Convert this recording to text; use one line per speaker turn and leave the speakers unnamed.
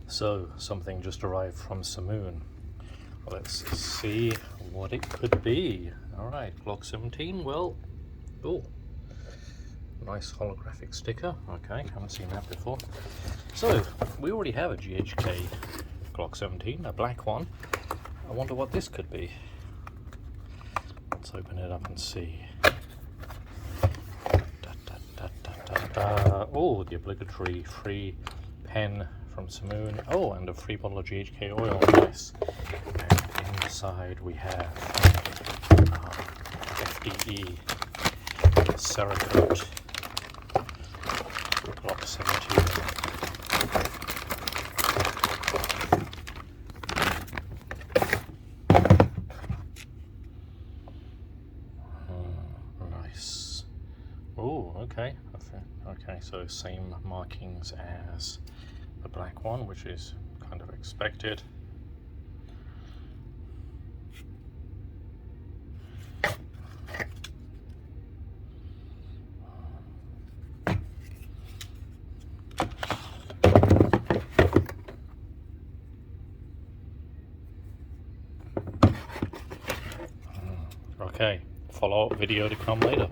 So, something just arrived from Samoon. Let's see what it could be. Alright, Glock 17, well, oh, nice holographic sticker. Okay, haven't seen that before. So, we already have a GHK Glock 17, a black one. I wonder what this could be. Let's open it up and see. Oh, the obligatory free pen from Samoon. Oh, and a free bottle of GHK oil. Nice. And inside we have FDE cerakoted Glock 17. Nice. Oh, okay. Okay, so same markings as the black one, which is kind of expected. Okay, follow-up video to come later.